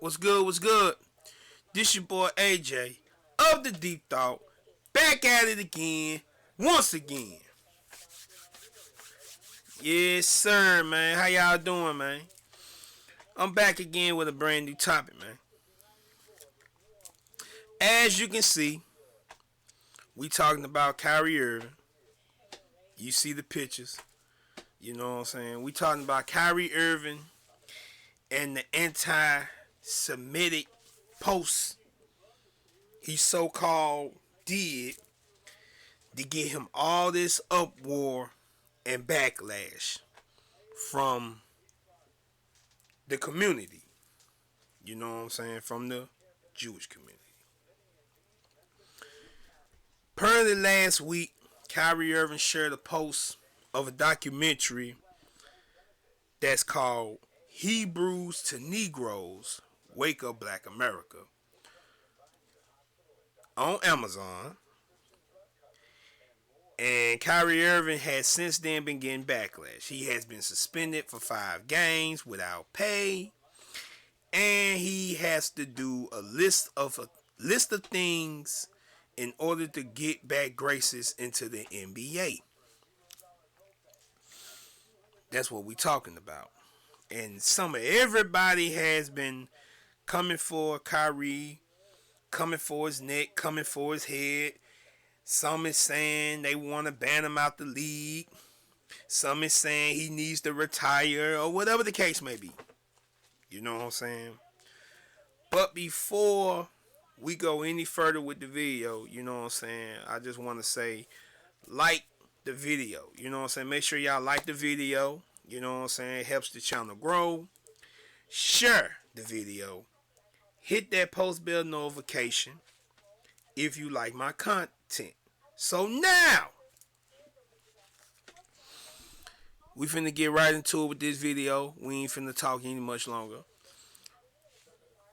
What's good? What's good? This your boy AJ of the Deep Thought, back at it again, once again. Yes, sir, man. How y'all doing, man? I'm back again with a brand new topic, man. As you can see, we talking about Kyrie Irving. You see the pictures. You know what I'm saying? We talking about Kyrie Irving and the anti-Semitic posts he so-called did to get him all this uproar and backlash from the community. You know what I'm saying? From the Jewish community. Apparently last week, Kyrie Irving shared a post of a documentary that's called Hebrews to Negroes, Wake Up Black America on Amazon. And Kyrie Irving has since then been getting backlash. He has been suspended for 5 games without pay, and he has to do a list of things in order to get back graces into the NBA. That's what we're talking about. And everybody has been coming for Kyrie, coming for his neck, coming for his head. Some is saying they want to ban him out the league. Some is saying he needs to retire, or whatever the case may be. You know what I'm saying? But before we go any further with the video, you know what I'm saying, I just want to say, like the video. You know what I'm saying? Make sure y'all like the video. You know what I'm saying? It helps the channel grow. Share the video. Hit that post bell notification if you like my content. So now, we finna get right into it with this video. We ain't finna talk any much longer.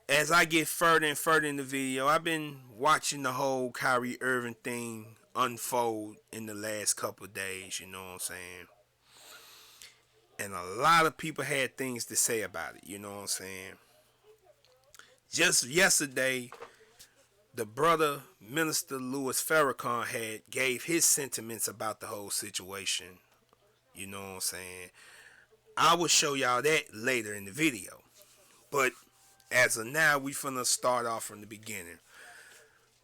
As I get further and further in the video, I've been watching the whole Kyrie Irving thing unfold in the last couple of days, you know what I'm saying? And a lot of people had things to say about it, you know what I'm saying? Just yesterday, the brother Minister Louis Farrakhan had gave his sentiments about the whole situation. You know what I'm saying? I will show y'all that later in the video. But as of now, we finna start off from the beginning.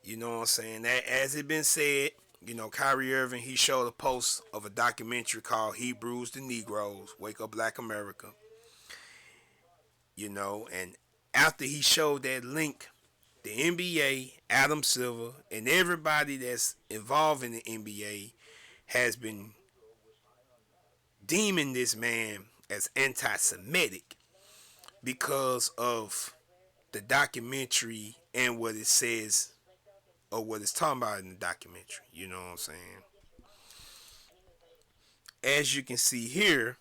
You know what I'm saying? That, as it been said, you know, Kyrie Irving, he showed a post of a documentary called Hebrews to Negroes, Wake Up Black America. You know, and after he showed that link, the NBA, Adam Silver, and everybody that's involved in the NBA has been deeming this man as anti-Semitic because of the documentary and what it says, or what it's talking about in the documentary. You know what I'm saying? As you can see here,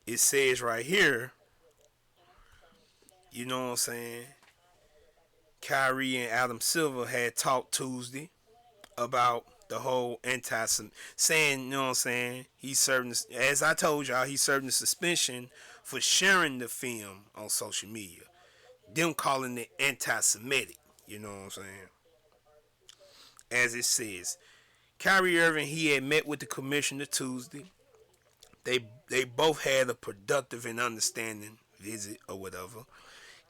it says right here, you know what I'm saying, Kyrie and Adam Silver had talked Tuesday about the whole saying, you know what I'm saying, he's serving, as I told y'all, he's serving the suspension for sharing the film on social media. Them calling it anti-Semitic, you know what I'm saying. As it says, Kyrie Irving, he had met with the commissioner Tuesday. They both had a productive and understanding visit or whatever.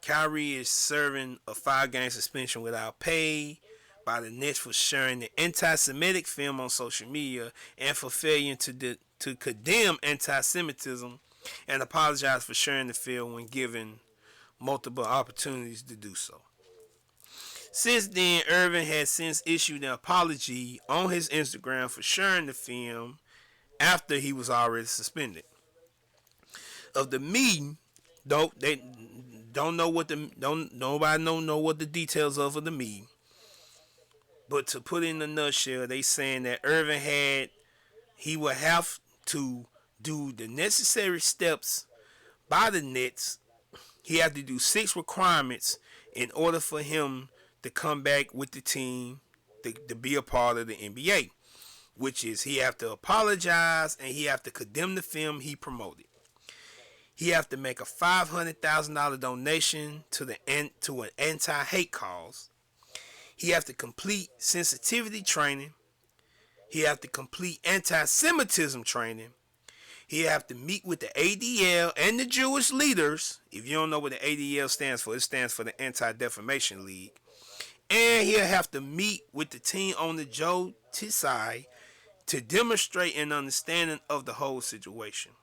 Kyrie is serving a 5-game suspension without pay by the Nets for sharing the anti-Semitic film on social media and for failing to condemn anti-Semitism and apologize for sharing the film when given multiple opportunities to do so. Since then, Irving has since issued an apology on his Instagram for sharing the film after he was already suspended. Of the meeting, though, they don't know what nobody don't know what the details of the meeting. But to put it in a nutshell, they saying that he would have to do the necessary steps by the Nets. He had to do 6 requirements in order for him to come back with the team to be a part of the NBA, which is he have to apologize and he have to condemn the film he promoted. He have to make a $500,000 donation to an anti-hate cause. He have to complete sensitivity training. He have to complete anti-Semitism training. He have to meet with the ADL and the Jewish leaders. If you don't know what the ADL stands for, it stands for the Anti-Defamation League. And he'll have to meet with the team on the Joe Tsai to demonstrate an understanding of the whole situation.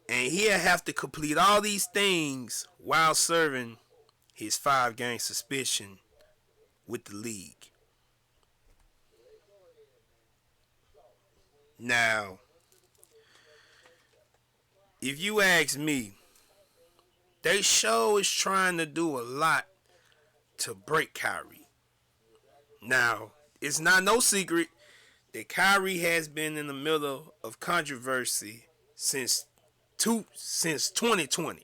And he'll have to complete all these things while serving his 5-game suspension with the league. Now, if you ask me, they show is trying to do a lot to break Kyrie. Now, it's not no secret that Kyrie has been in the middle of controversy since 2020.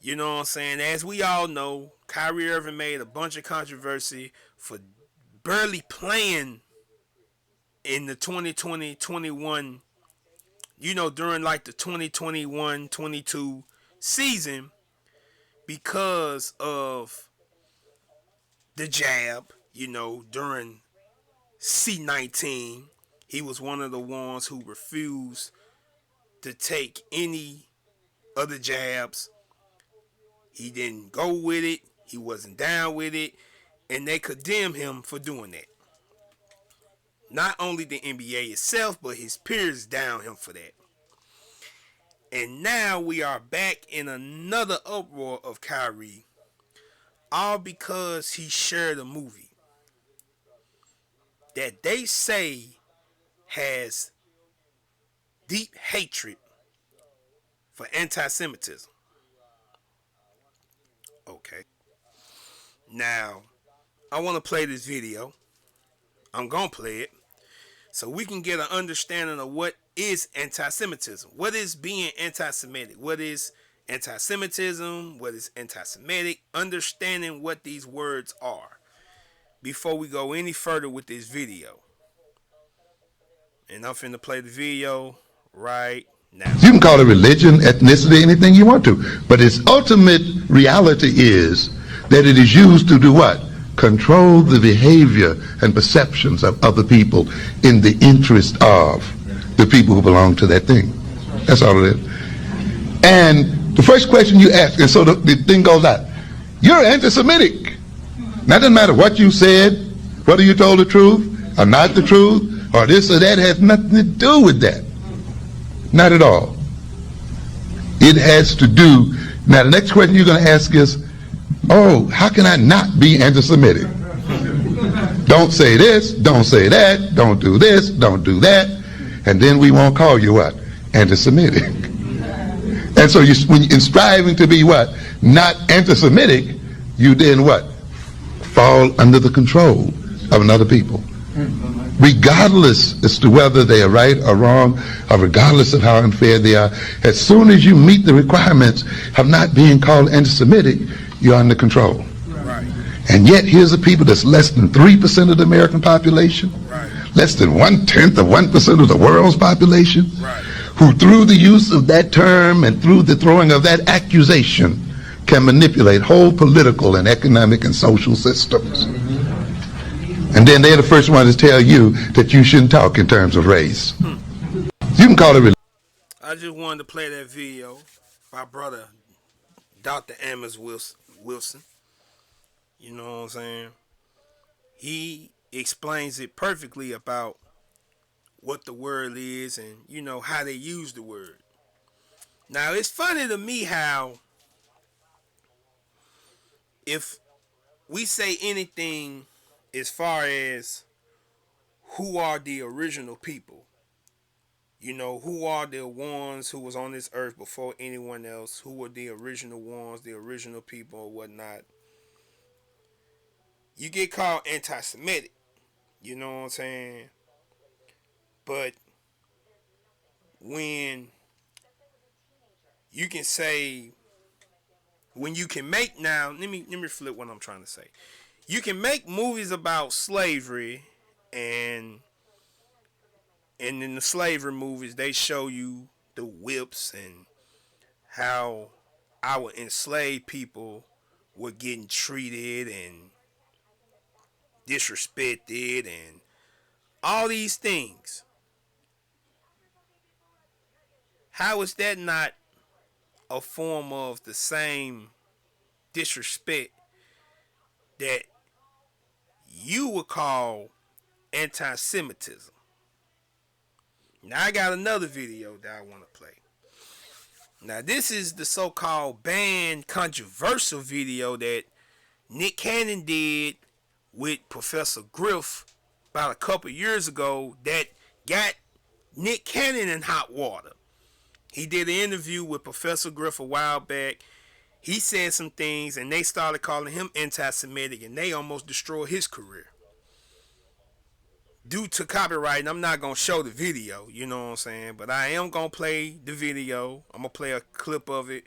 You know what I'm saying? As we all know, Kyrie Irving made a bunch of controversy for barely playing in the 2020-21, during like the 2021-22 season because of the jab, during C-19. He was one of the ones who refused to take any of the jabs. He didn't go with it. He wasn't down with it. And they condemned him for doing that. Not only the NBA itself, but his peers down him for that. And now we are back in another uproar of Kyrie. All because he shared a movie that they say has deep hatred for anti-Semitism. Okay. Now, I want to play this video. I'm going to play it so we can get an understanding of what is anti-Semitism. What is being anti-Semitic? What is anti-Semitism? What is anti-Semitic? Understanding what these words are before we go any further with this video. And I'm finna play the video right now. You can call it religion, ethnicity, anything you want to, but its ultimate reality is that it is used to do what? Control the behavior and perceptions of other people in the interest of the people who belong to that thing. That's all it is. And the first question you ask, and so the thing goes out, you're anti-Semitic. Now it doesn't matter what you said, whether you told the truth or not the truth, or this or that, has nothing to do with that. Not at all. It has to do, now the next question you're going to ask is, oh, how can I not be anti-Semitic? Don't say this, don't say that, don't do this, don't do that, and then we won't call you what? Anti-Semitic. And so when in striving to be what? Not anti-Semitic, you then what? Fall under the control of another people. Regardless as to whether they are right or wrong, or regardless of how unfair they are, as soon as you meet the requirements of not being called anti-Semitic, you're under control. Right. And yet here's a people that's less than 3% of the American population, right, less than 1/10 of 1% of the world's population, right, who through the use of that term and through the throwing of that accusation can manipulate whole political and economic and social systems. And then they're the first one to tell you that you shouldn't talk in terms of race. You can call it religion. I just wanted to play that video by brother Dr. Amos Wilson. You know what I'm saying? He explains it perfectly about what the word is and, how they use the word. Now, it's funny to me how if we say anything as far as who are the original people, who are the ones who was on this earth before anyone else, who were the original ones, the original people or whatnot, you get called anti-Semitic. You know what I'm saying? But when you can say, when you can make, now let me flip what I'm trying to say. You can make movies about slavery, and in the slavery movies they show you the whips and how our enslaved people were getting treated and disrespected and all these things. How is that not a form of the same disrespect that you would call anti-Semitism? Now I got another video that I want to play. Now this is the so-called banned controversial video that Nick Cannon did with Professor Griff about a couple years ago that got Nick Cannon in hot water. He did an interview with Professor Griff a while back. He said some things and they started calling him anti-Semitic and they almost destroyed his career. Due to copyright, I'm not going to show the video, you know what I'm saying? But I am going to play the video. I'm going to play a clip of it.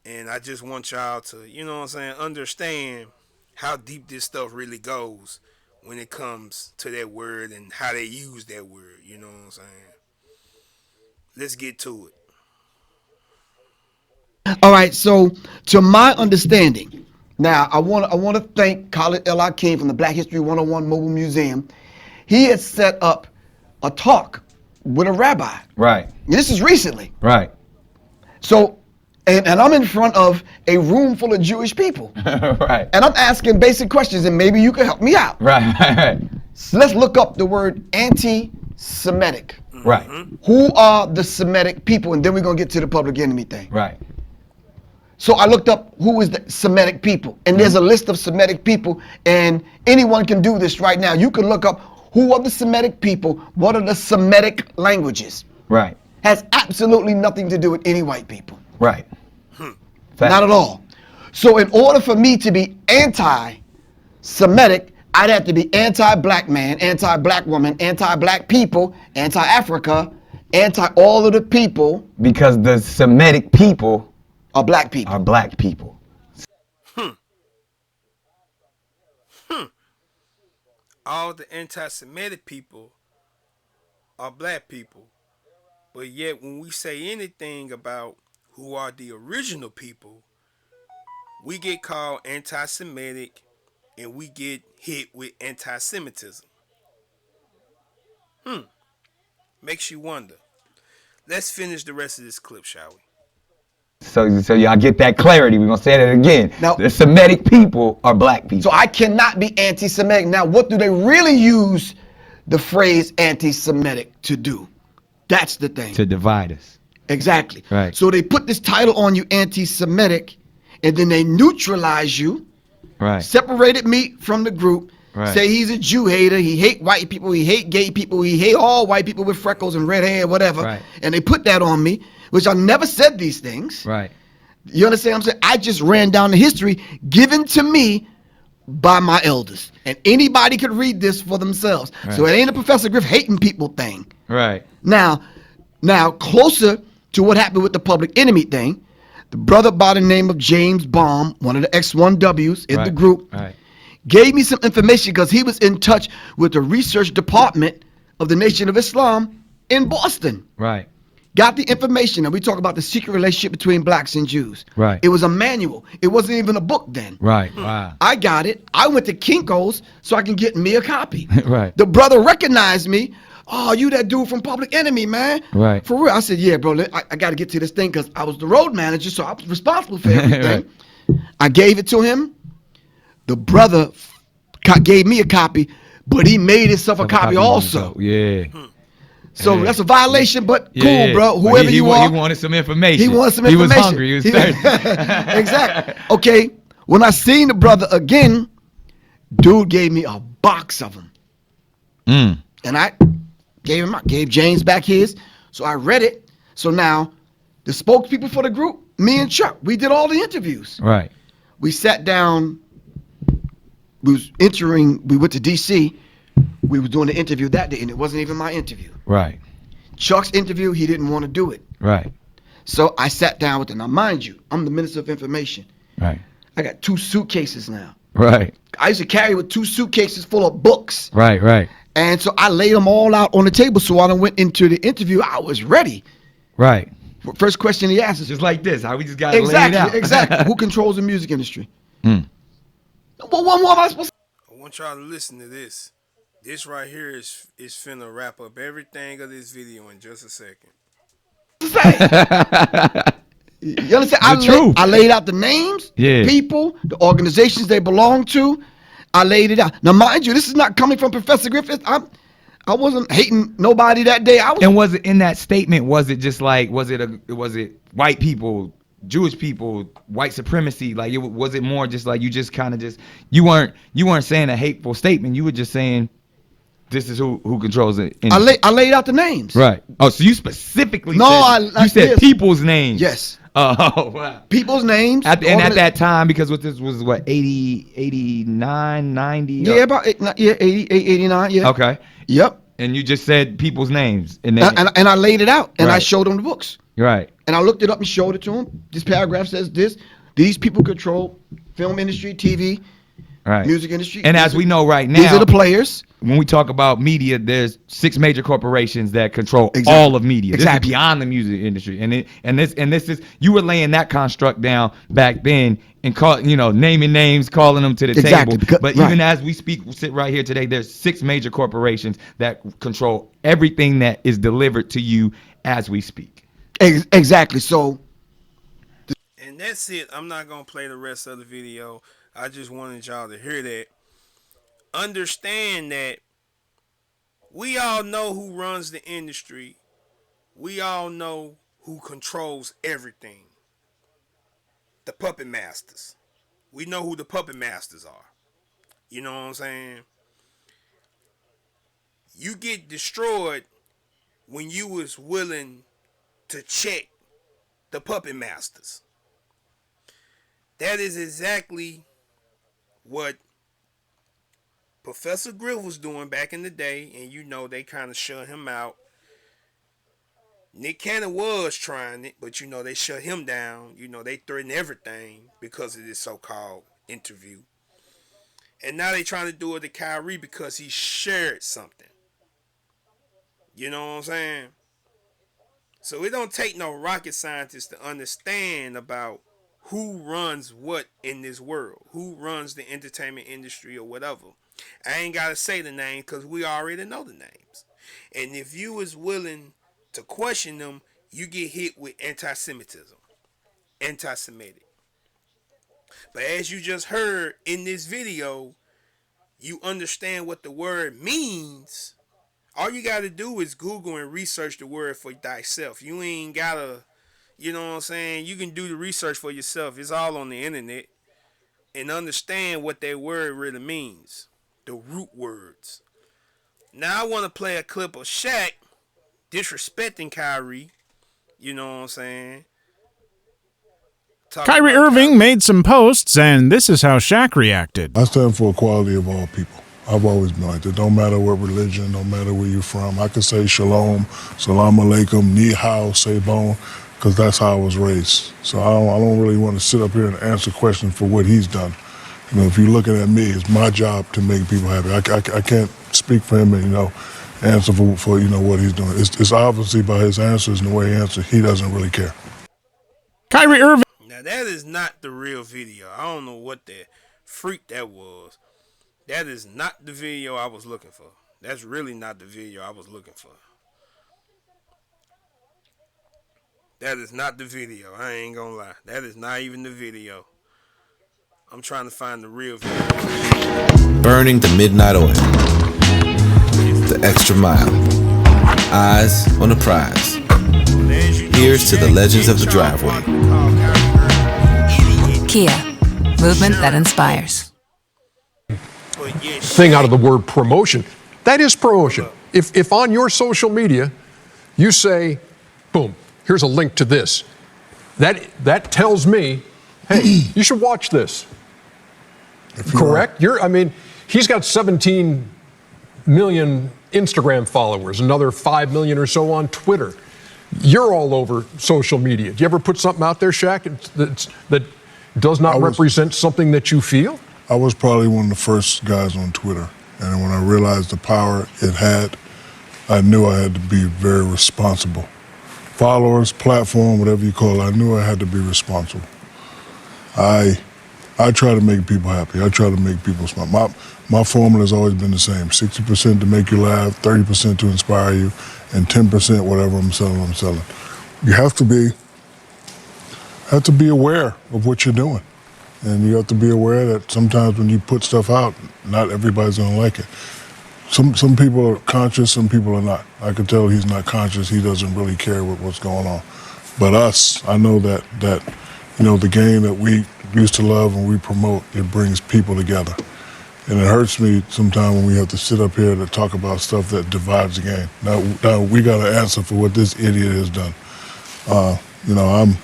And I just want y'all to, you know what I'm saying, understand how deep this stuff really goes when it comes to that word and how they use that word, you know what I'm saying? Let's get to it. All right, so to my understanding, now I want to thank Khalid El Hakim from the Black History 101 Mobile Museum. He had set up a talk with a rabbi. Right. This is recently. Right. So, and I'm in front of a room full of Jewish people. Right. And I'm asking basic questions, and maybe you can help me out. Right. So let's look up the word anti-Semitic. Right. Who are the Semitic people? And then we're going to get to the public enemy thing. Right. So I looked up who is the Semitic people. And there's a list of Semitic people. And anyone can do this right now. You can look up who are the Semitic people, what are the Semitic languages. Right. Has absolutely nothing to do with any white people. Right. Not at all. So in order for me to be anti-Semitic, I'd have to be anti-black man, anti-black woman, anti-black people, anti-Africa, anti-all of the people. Because the Semitic people are black people. Are black people. All the anti-Semitic people are black people. But yet when we say anything about who are the original people, we get called anti-Semitic and we get hit with anti-Semitism. Makes you wonder. Let's finish the rest of this clip, shall we? So y'all get that clarity. We're going to say that again. Now, the Semitic people are black people. So I cannot be anti-Semitic. Now, what do they really use the phrase anti-Semitic to do? That's the thing. To divide us. Exactly. Right. So they put this title on you, anti-Semitic, and then they neutralize you. Right. Separated me from the group. Right. Say he's a Jew hater. He hate white people. He hate gay people. He hate all white people with freckles and red hair, whatever. Right. And they put that on me, which I never said these things. Right. You understand what I'm saying? I just ran down the history given to me by my elders. And anybody could read this for themselves. Right. So it ain't a Professor Griff hating people thing. Right. Now, closer to what happened with the public enemy thing, the brother by the name of James Baum, one of the X1Ws in the group, gave me some information because he was in touch with the research department of the Nation of Islam in Boston. Right. Got the information, and we talk about the secret relationship between blacks and Jews. Right. It was a manual. It wasn't even a book then. Right. Wow. I got it. I went to Kinko's so I can get me a copy. Right. The brother recognized me. Oh, you that dude from Public Enemy, man. Right. For real. I said, yeah, bro, I got to get to this thing because I was the road manager, so I was responsible for everything. Right. I gave it to him. The brother gave me a copy, but he made himself a copy also. Yeah. So that's a violation, but cool, yeah. bro. Whoever he you are. He wanted some information. He wanted some information. He was hungry. He was thirsty. Exactly. Okay. When I seen the brother again, dude gave me a box of them. And I gave James back his. So I read it. So now the spokespeople for the group, me and Chuck, we did all the interviews. Right. We sat down. We went to DC. We were doing the interview that day, and it wasn't even my interview. Right. Chuck's interview, he didn't want to do it. Right. So I sat down with him. Now, mind you, I'm the Minister of Information. Right. I got 2 suitcases now. Right. I used to carry with 2 suitcases full of books. Right. And so I laid them all out on the table. So when I went into the interview, I was ready. Right. First question he asks is Just like this, how we just got to lay it exactly, out. exactly. Who controls the music industry? What more am I supposed I want y'all to listen to this. This right here is finna wrap up everything of this video in just a second. to say? You understand? The truth. I laid out the names, Yeah. the people, the organizations they belong to. I laid it out. Now, mind you, this is not coming from Professor Griffith. I wasn't hating nobody that day. And was it in that statement? Was it just like was it white people, Jewish people, white supremacy? Like was it more just like you just kind of just you weren't saying a hateful statement. You were just saying this is who controls it. I laid out the names. Right. Oh, so you specifically No, you said yes. people's names. Yes. Oh, wow. People's names. At that time, because what this was, what, 80, 89, 90? Yeah, about 80, 89, yeah. Okay. Yep. And you just said people's names. And I laid it out, and I Right. showed them the books. Right. And I looked it up and showed it to him. This paragraph says this. These people control film industry, TV, Right. music industry. And as we know right now, these are the players. when we talk about media, there's 6 major corporations that control Exactly. all of media. Exactly. This is beyond the music industry, and this is you were laying that construct down back then and naming names, calling them to the Exactly, table. because- But right. even as we sit right here today, there's 6 major corporations that control everything that is delivered to you as we speak. Exactly. So And that's it. I'm not gonna play the rest of the video. I just wanted y'all to hear that. Understand that we all know who runs the industry. We all know who controls everything. The puppet masters. We know who the puppet masters are. You know what I'm saying? You get destroyed when you was willing to check the puppet masters. That is exactly what Professor Griff was doing back in the day, and they kind of shut him out. Nick Cannon was trying it, but they shut him down. They threatened everything because of this so-called interview. And now they trying to do it to Kyrie because he shared something. You know what I'm saying? So it don't take no rocket scientist to understand about who runs what in this world, who runs the entertainment industry or whatever. I ain't got to say the name because we already know the names. And if you is willing to question them, you get hit with anti-Semitism, anti-Semitic. But as you just heard in this video, you understand what the word means. All you got to do is Google and research the word for thyself. You ain't got to, you know what I'm saying? You can do the research for yourself. It's all on the internet. And understand what that word really means. The root words. Now I want to play a clip of Shaq disrespecting Kyrie. You know what I'm saying? Kyrie Irving made some posts, and this is how Shaq reacted. I stand for equality of all people. I've always been like that. Don't matter what religion, no matter where you're from. I could say shalom, salam alaikum, ni hao, say bon, because that's how I was raised. So I don't really want to sit up here and answer questions for what he's done. If you're looking at me, it's my job to make people happy. I can't speak for him and answer for what he's doing. It's obviously by his answers and the way he answers, he doesn't really care. Kyrie Irving. Now that is not the real video. I don't know what the freak that was. That is not the video I was looking for. That's really not the video I was looking for. That is not the video. I ain't gonna lie. That is not even the video. I'm trying to find the real video. Burning the midnight oil. The extra mile. Eyes on the prize. Here's to the legends of the driveway. Kia. Movement that inspires. Thing out of the word promotion. That is promotion. If on your social media you say, boom, here's a link to this, that tells me, hey, you should watch this. Correct? He's got 17 million Instagram followers, another 5 million or so on Twitter. You're all over social media. Do you ever put something out there, Shaq, that does not represent something that you feel? I was probably one of the first guys on Twitter. And when I realized the power it had, I knew I had to be very responsible followers, platform, whatever you call it, I knew I had to be responsible. I try to make people happy. I try to make people smile. My formula has always been the same: 60% to make you laugh, 30% to inspire you, and 10% whatever I'm selling. You have to be aware of what you're doing, and you have to be aware that sometimes when you put stuff out, not everybody's gonna like it. Some people are conscious, some people are not. I can tell he's not conscious. He doesn't really care what's going on. But us, I know that the game that we used to love and we promote, it brings people together. And it hurts me sometimes when we have to sit up here to talk about stuff that divides the game. Now we got to answer for what this idiot has done. I'm...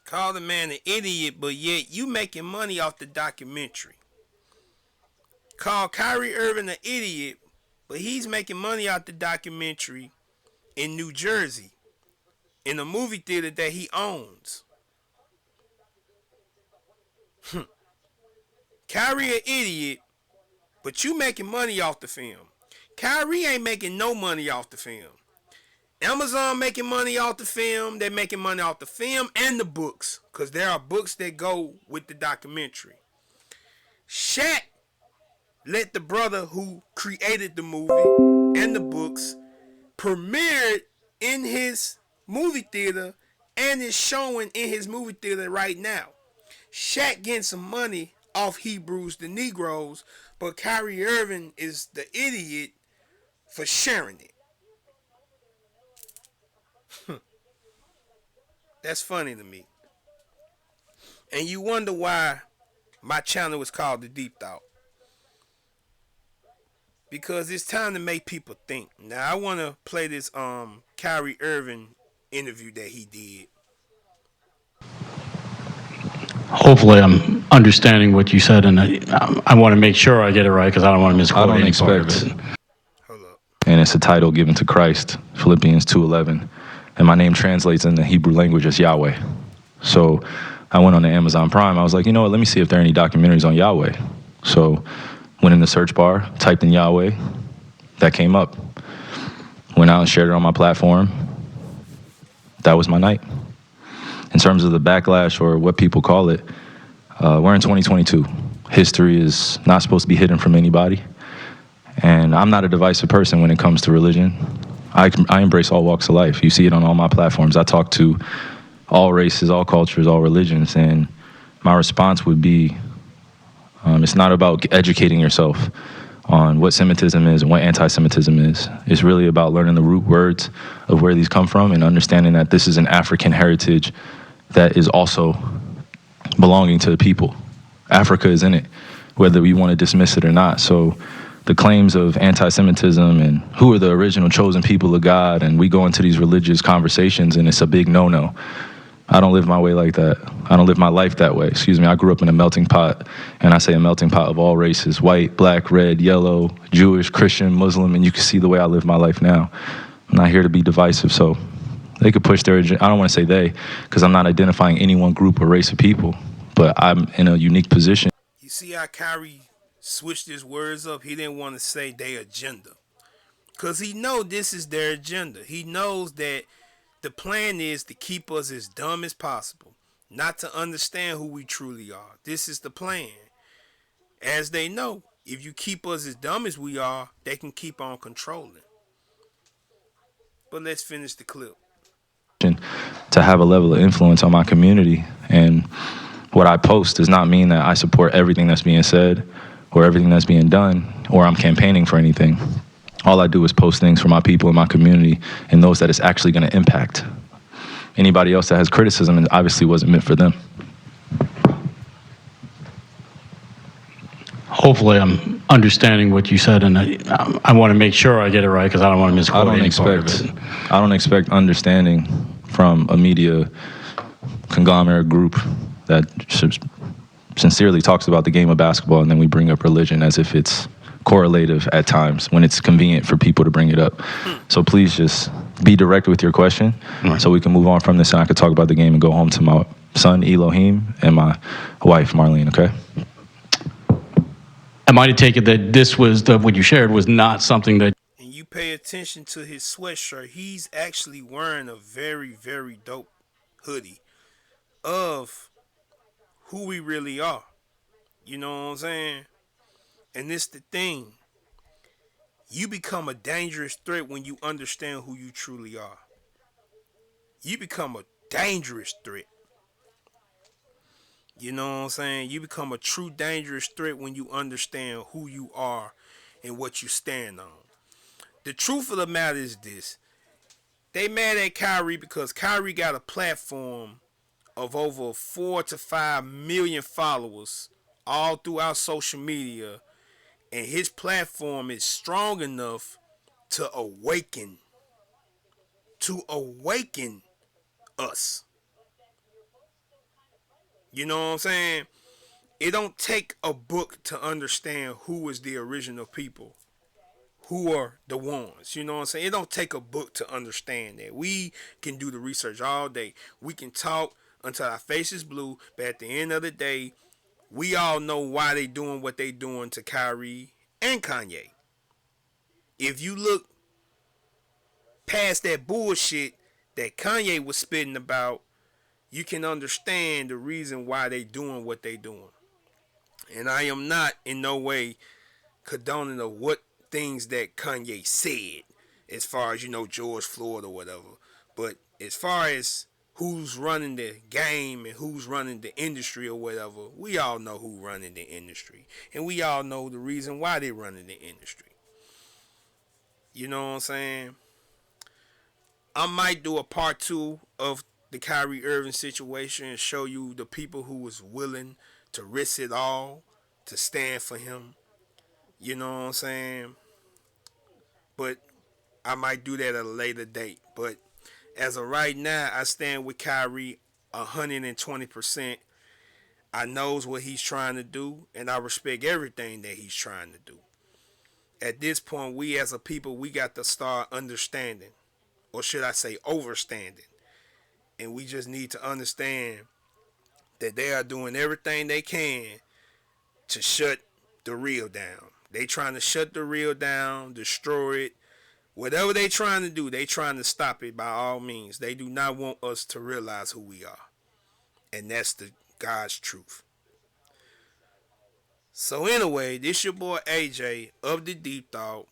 Call the man an idiot, but yet you making money off the documentary. Call Kyrie Irving an idiot, but he's making money off the documentary in New Jersey, in a movie theater that he owns. Kyrie an idiot, but you making money off the film. Kyrie ain't making no money off the film. Amazon making money off the film. They're making money off the film and the books, because there are books that go with the documentary. Shaq let the brother who created the movie and the books premiere it in his movie theater, and is showing in his movie theater right now. Shaq getting some money off Hebrews the Negroes, but Kyrie Irving is the idiot for sharing it. That's funny to me. And you wonder why my channel is called The Deep Thought. Because it's time to make people think. Now I want to play this Kyrie Irving interview that he did. Hopefully I'm understanding what you said, and I want to make sure I get it right because I don't want to misquote any part of it. Hold up. And it's a title given to Christ, Philippians 2:11. And my name translates in the Hebrew language as Yahweh. So I went on the Amazon Prime. I was like, you know what, let me see if there are any documentaries on Yahweh. So went in the search bar, typed in Yahweh. That came up. Went out and shared it on my platform. That was my night. In terms of the backlash, or what people call it, we're in 2022. History is not supposed to be hidden from anybody. And I'm not a divisive person when it comes to religion. I embrace all walks of life. You see it on all my platforms. I talk to all races, all cultures, all religions. And my response would be, it's not about educating yourself on what Semitism is and what anti-Semitism is. It's really about learning the root words of where these come from and understanding that this is an African heritage that is also belonging to the people. Africa is in it, whether we want to dismiss it or not. So the claims of anti-Semitism and who are the original chosen people of God, and we go into these religious conversations and it's a big no-no. I don't live my way like that. I don't live my life that way. Excuse me. I grew up in a melting pot, and I say a melting pot of all races: white, black, red, yellow, Jewish, Christian, Muslim, and you can see the way I live my life now. I'm not here to be divisive, so they could push their agenda. I don't want to say they, because I'm not identifying any one group or race of people, but I'm in a unique position. You see how Kyrie switched his words up? He didn't want to say their agenda, because he knows this is their agenda. He knows that the plan is to keep us as dumb as possible, not to understand who we truly are. This is the plan. As they know, if you keep us as dumb as we are, they can keep on controlling. But let's finish the clip. To have a level of influence on my community, and what I post does not mean that I support everything that's being said or everything that's being done, or I'm campaigning for anything. All I do is post things for my people in my community and those that it's actually going to impact. Anybody else that has criticism, it obviously wasn't meant for them. Hopefully I'm understanding what you said, and I want to make sure I get it right because I don't want to misquote any part of it. I don't expect understanding from a media conglomerate group that sincerely talks about the game of basketball, and then we bring up religion as if it's correlative at times when it's convenient for people to bring it up. So please just be direct with your question, so we can move on from this and I can talk about the game and go home to my son Elohim and my wife Marlene, okay? Am I to take it that this was what you shared was not something that... And you pay attention to his sweatshirt, he's actually wearing a very, very dope hoodie of who we really are. You know what I'm saying? And this the thing. You become a dangerous threat when you understand who you truly are. You become a dangerous threat. You know what I'm saying? You become a true dangerous threat when you understand who you are and what you stand on. The truth of the matter is this. They mad at Kyrie because Kyrie got a platform of over 4 to 5 million followers all throughout social media, and his platform is strong enough to awaken us. You know what I'm saying? It don't take a book to understand who is the original people, who are the ones. You know what I'm saying? It don't take a book to understand that. We can do the research all day. We can talk until our face is blue, but at the end of the day, we all know why they doing what they doing to Kyrie and Kanye. If you look past that bullshit that Kanye was spitting about, you can understand the reason why they doing what they doing. And I am not in no way condoning of what things that Kanye said, as far as, George Floyd or whatever. But as far as who's running the game and who's running the industry or whatever, we all know who running the industry. And we all know the reason why they running the industry. You know what I'm saying? I might do a part 2 of the Kyrie Irving situation and show you the people who was willing to risk it all to stand for him. You know what I'm saying? But I might do that at a later date. But as of right now, I stand with Kyrie 120%. I knows what he's trying to do, and I respect everything that he's trying to do. At this point, we as a people, we got to start understanding, or should I say overstanding. And we just need to understand that they are doing everything they can to shut the real down. They trying to shut the real down, destroy it. Whatever they trying to do, they trying to stop it by all means. They do not want us to realize who we are. And that's the God's truth. So anyway, this your boy AJ of the Deep Thought.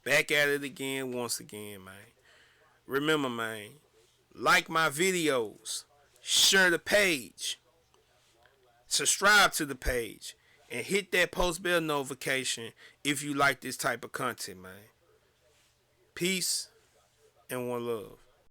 Back at it again, once again, man. Remember, man, like my videos, share the page, subscribe to the page, and hit that post bell notification if you like this type of content, man. Peace and one love.